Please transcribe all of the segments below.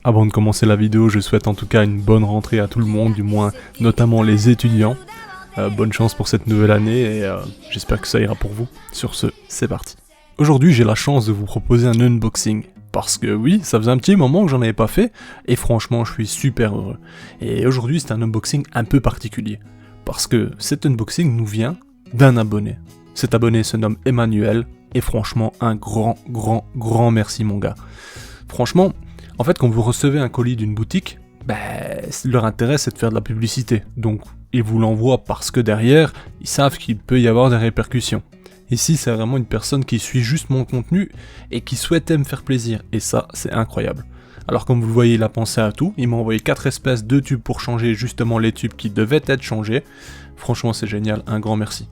Avant de commencer la vidéo, je souhaite en tout cas une bonne rentrée à tout le monde, du moins notamment les étudiants. Bonne chance pour cette nouvelle année et j'espère que ça ira pour vous. Sur ce, c'est parti. Aujourd'hui, j'ai la chance de vous proposer un unboxing. Parce que oui, ça faisait un petit moment que j'en avais pas fait, et franchement, je suis super heureux. Et aujourd'hui, c'est un unboxing un peu particulier. Parce que cet unboxing nous vient d'un abonné. Cet abonné se nomme Emmanuel, et franchement, un grand merci mon gars. Franchement, en fait, quand vous recevez un colis d'une boutique, leur intérêt c'est de faire de la publicité. Donc, ils vous l'envoient parce que derrière, ils savent qu'il peut y avoir des répercussions. Ici, c'est vraiment une personne qui suit juste mon contenu et qui souhaitait me faire plaisir. Et ça, c'est incroyable. Alors comme vous le voyez, il a pensé à tout. Il m'a envoyé 4 espèces de tubes pour changer justement les tubes qui devaient être changés. Franchement, c'est génial. Un grand merci.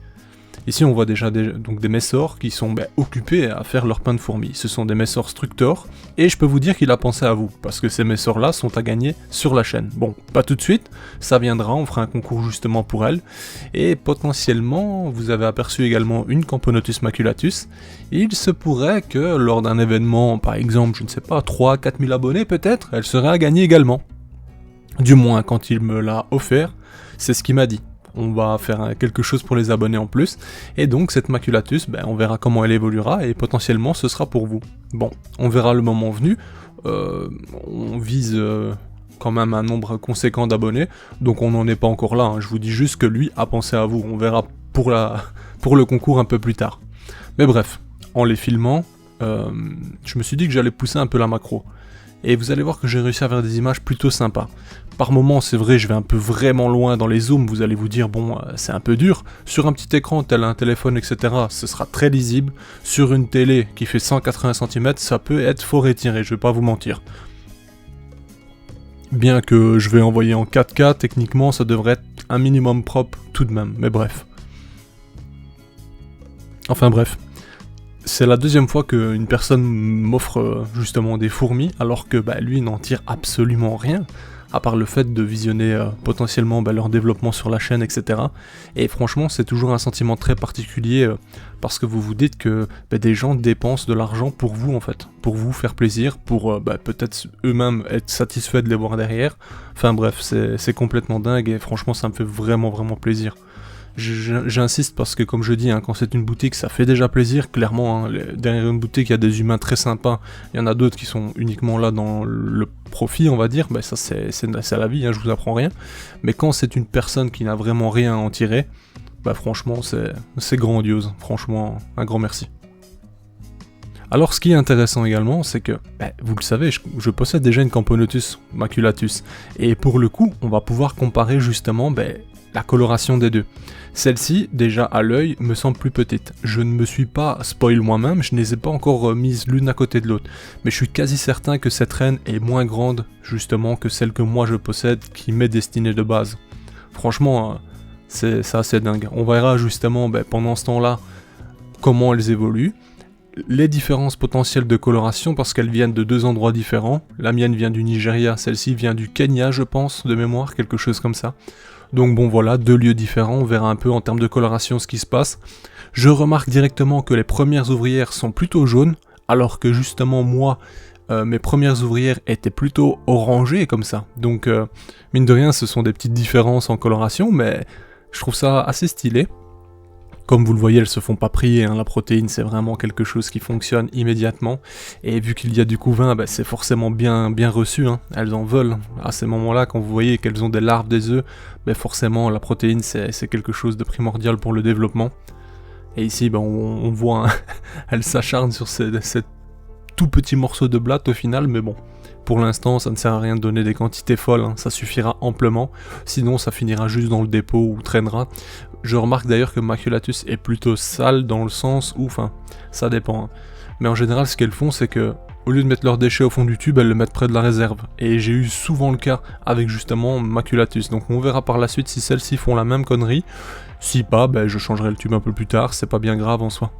Ici, on voit déjà des messors qui sont occupés à faire leur pain de fourmi. Ce sont des messors Structor, et je peux vous dire qu'il a pensé à vous, parce que ces messors-là sont à gagner sur la chaîne. Bon, pas tout de suite, ça viendra, on fera un concours justement pour elle, et potentiellement, vous avez aperçu également une Camponotus maculatus, et il se pourrait que lors d'un événement, par exemple, je ne sais pas, 3-4 000 abonnés peut-être, elle serait à gagner également. Du moins, quand il me l'a offert, c'est ce qu'il m'a dit. On va faire quelque chose pour les abonnés en plus, et donc cette maculatus, on verra comment elle évoluera, et potentiellement ce sera pour vous. Bon, on verra le moment venu, on vise quand même un nombre conséquent d'abonnés, donc on n'en est pas encore là, hein. Je vous dis juste que lui a pensé à vous, on verra pour le concours un peu plus tard. Mais bref, en les filmant, je me suis dit que j'allais pousser un peu la macro. Et vous allez voir que j'ai réussi à faire des images plutôt sympas. Par moments, c'est vrai, je vais un peu vraiment loin dans les zooms, vous allez vous dire, bon, c'est un peu dur. Sur un petit écran, tel un téléphone, etc., ce sera très lisible. Sur une télé qui fait 180 cm, ça peut être fort étiré, je vais pas vous mentir. Bien que je vais envoyer en 4K, techniquement, ça devrait être un minimum propre tout de même, mais bref. Enfin bref. C'est la deuxième fois qu'une personne m'offre justement des fourmis, alors que lui n'en tire absolument rien, à part le fait de visionner potentiellement leur développement sur la chaîne, etc. Et franchement, c'est toujours un sentiment très particulier, parce que vous vous dites que des gens dépensent de l'argent pour vous en fait, pour vous faire plaisir, pour peut-être eux-mêmes être satisfaits de les voir derrière. Enfin bref, c'est complètement dingue, et franchement ça me fait vraiment plaisir. J'insiste parce que comme je dis, quand c'est une boutique ça fait déjà plaisir, clairement, derrière une boutique il y a des humains très sympas, il y en a d'autres qui sont uniquement là dans le profit on va dire, ça c'est la vie, je vous apprends rien, mais quand c'est une personne qui n'a vraiment rien à en tirer, franchement c'est grandiose, franchement un grand merci. Alors ce qui est intéressant également, c'est que, vous le savez, je possède déjà une Camponotus maculatus, et pour le coup, on va pouvoir comparer justement la coloration des deux. Celle-ci, déjà à l'œil, me semble plus petite. Je ne me suis pas spoil moi-même, je ne les ai pas encore mises l'une à côté de l'autre, mais je suis quasi certain que cette reine est moins grande, justement, que celle que moi je possède, qui m'est destinée de base. Franchement, c'est assez dingue. On verra justement, pendant ce temps-là, comment elles évoluent, les différences potentielles de coloration parce qu'elles viennent de 2 endroits différents. La mienne vient du Nigeria, celle-ci vient du Kenya je pense, de mémoire, quelque chose comme ça. Donc bon voilà, 2 lieux différents, on verra un peu en termes de coloration ce qui se passe. Je remarque directement que les premières ouvrières sont plutôt jaunes, alors que justement moi, mes premières ouvrières étaient plutôt orangées comme ça. Donc mine de rien ce sont des petites différences en coloration, mais je trouve ça assez stylé. Comme vous le voyez, elles se font pas prier, la protéine c'est vraiment quelque chose qui fonctionne immédiatement, et vu qu'il y a du couvain, c'est forcément bien reçu, elles en veulent. À ces moments-là, quand vous voyez qu'elles ont des larves des œufs, forcément la protéine c'est quelque chose de primordial pour le développement. Et ici, on voit, elles s'acharnent sur ces tout petit morceau de blatte au final, mais bon. Pour l'instant, ça ne sert à rien de donner des quantités folles, ça suffira amplement, sinon ça finira juste dans le dépôt ou traînera. Je remarque d'ailleurs que Maculatus est plutôt sale dans le sens où, ça dépend. Mais en général, ce qu'elles font, c'est que, au lieu de mettre leurs déchets au fond du tube, elles le mettent près de la réserve. Et j'ai eu souvent le cas avec justement Maculatus, donc on verra par la suite si celles-ci font la même connerie. Si pas, je changerai le tube un peu plus tard, c'est pas bien grave en soi.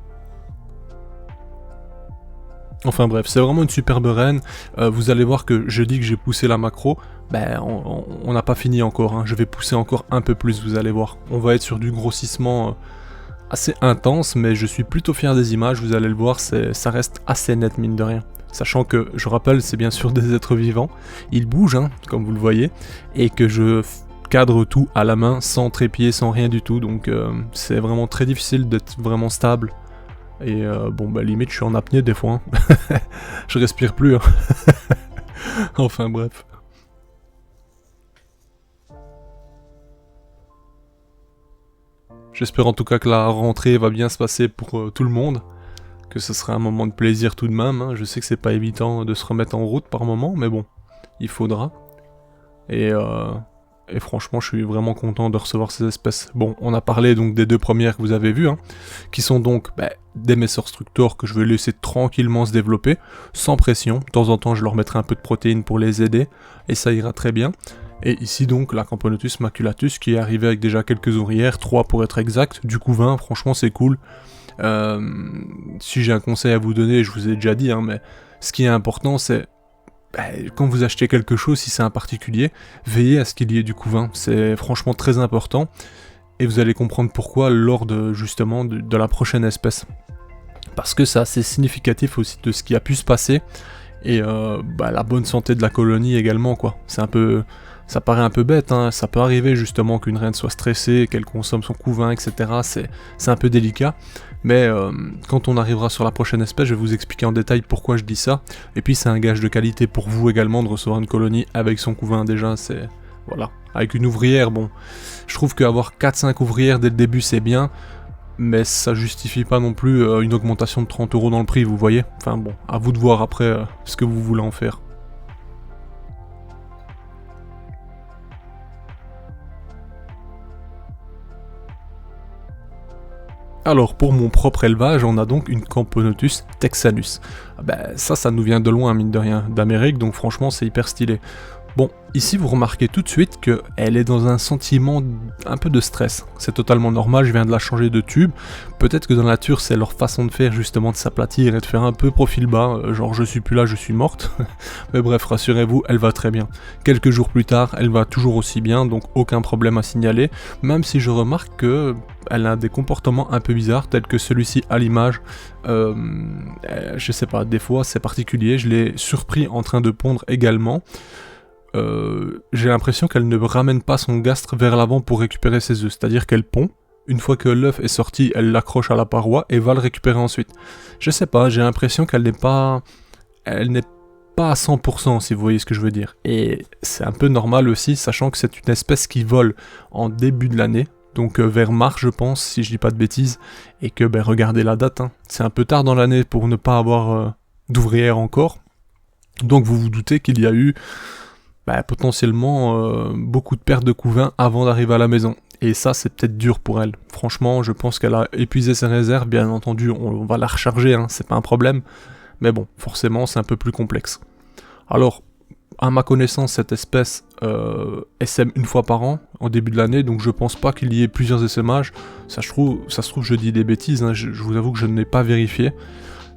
Enfin bref, c'est vraiment une superbe reine. Vous allez voir que je dis que j'ai poussé la macro, on n'a pas fini encore, je vais pousser encore un peu plus, vous allez voir. On va être sur du grossissement assez intense, mais je suis plutôt fier des images, vous allez le voir, ça reste assez net mine de rien. Sachant que, je rappelle, c'est bien sûr des êtres vivants, ils bougent, hein, comme vous le voyez, et que je cadre tout à la main, sans trépied, sans rien du tout, donc c'est vraiment très difficile d'être vraiment stable. Et bon bah limite je suis en apnée des fois, hein. Je respire plus, hein. Enfin bref. J'espère en tout cas que la rentrée va bien se passer pour tout le monde, que ce sera un moment de plaisir tout de même, hein. Je sais que c'est pas évident de se remettre en route par moment, mais bon, il faudra. Et franchement, je suis vraiment content de recevoir ces espèces. Bon, on a parlé donc des 2 premières que vous avez vues, hein, qui sont donc des Messer Structor que je vais laisser tranquillement se développer, sans pression. De temps en temps, je leur mettrai un peu de protéines pour les aider, et ça ira très bien. Et ici donc, la Camponotus maculatus qui est arrivée avec déjà quelques ouvrières, 3 pour être exact, du coup 20, franchement c'est cool. Si j'ai un conseil à vous donner, je vous ai déjà dit, hein, mais ce qui est important c'est quand vous achetez quelque chose, si c'est un particulier, veillez à ce qu'il y ait du couvain, c'est franchement très important, et vous allez comprendre pourquoi lors de justement de la prochaine espèce. Parce que c'est assez significatif aussi de ce qui a pu se passer, et la bonne santé de la colonie également, quoi. C'est un peu... Ça paraît un peu bête, hein, ça peut arriver justement qu'une reine soit stressée, qu'elle consomme son couvain, etc. C'est un peu délicat, mais quand on arrivera sur la prochaine espèce, je vais vous expliquer en détail pourquoi je dis ça, et puis c'est un gage de qualité pour vous également de recevoir une colonie avec son couvain déjà, c'est... Voilà. Avec une ouvrière, bon, je trouve qu'avoir 4-5 ouvrières dès le début c'est bien, mais ça justifie pas non plus une augmentation de 30 € dans le prix, vous voyez. Enfin bon, à vous de voir après ce que vous voulez en faire. Alors pour mon propre élevage, on a donc une Camponotus texanus. Ça nous vient de loin mine de rien, d'Amérique, donc franchement c'est hyper stylé. Bon, ici vous remarquez tout de suite qu'elle est dans un sentiment un peu de stress. C'est totalement normal, je viens de la changer de tube. Peut-être que dans la nature c'est leur façon de faire justement de s'aplatir et de faire un peu profil bas, genre je suis plus là, je suis morte. Mais bref, rassurez-vous, elle va très bien. Quelques jours plus tard, elle va toujours aussi bien, donc aucun problème à signaler, même si je remarque que elle a des comportements un peu bizarres, tels que celui-ci à l'image. Je sais pas, des fois c'est particulier, je l'ai surpris en train de pondre également. J'ai l'impression qu'elle ne ramène pas son gastre vers l'avant pour récupérer ses œufs, c'est-à-dire qu'elle pond, une fois que l'œuf est sorti, elle l'accroche à la paroi et va le récupérer ensuite. Je sais pas, j'ai l'impression qu'elle n'est pas... Elle n'est pas à 100% si vous voyez ce que je veux dire. Et c'est un peu normal aussi, sachant que c'est une espèce qui vole en début de l'année, donc vers mars je pense, si je dis pas de bêtises, et que regardez la date, hein, c'est un peu tard dans l'année pour ne pas avoir d'ouvrière encore, donc vous vous doutez qu'il y a eu potentiellement beaucoup de pertes de couvain avant d'arriver à la maison. Et ça, c'est peut-être dur pour elle. Franchement, je pense qu'elle a épuisé ses réserves. Bien entendu, on va la recharger, hein, c'est pas un problème. Mais bon, forcément, c'est un peu plus complexe. Alors, à ma connaissance, cette espèce SM une fois par an, au début de l'année, donc je pense pas qu'il y ait plusieurs essaimages. Ça se trouve, je dis des bêtises, hein, je vous avoue que je ne l'ai pas vérifié.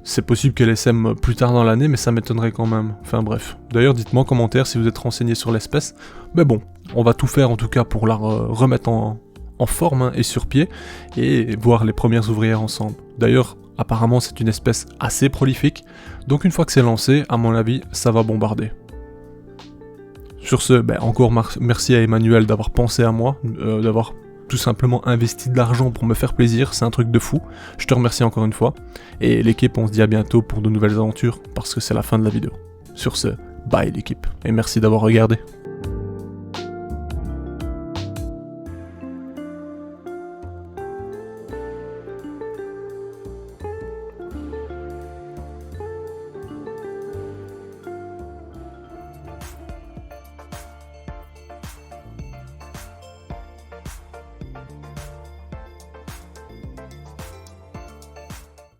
C'est possible qu'elle essaime plus tard dans l'année, mais ça m'étonnerait quand même. Enfin bref. D'ailleurs, dites-moi en commentaire si vous êtes renseigné sur l'espèce. Mais bon, on va tout faire en tout cas pour la remettre en forme, hein, et sur pied, et voir les premières ouvrières ensemble. D'ailleurs, apparemment c'est une espèce assez prolifique, donc une fois que c'est lancé, à mon avis, ça va bombarder. Sur ce, encore merci à Emmanuel d'avoir pensé à moi, d'avoir tout simplement investi de l'argent pour me faire plaisir, c'est un truc de fou. Je te remercie encore une fois. Et l'équipe, on se dit à bientôt pour de nouvelles aventures, parce que c'est la fin de la vidéo. Sur ce, bye l'équipe, et merci d'avoir regardé.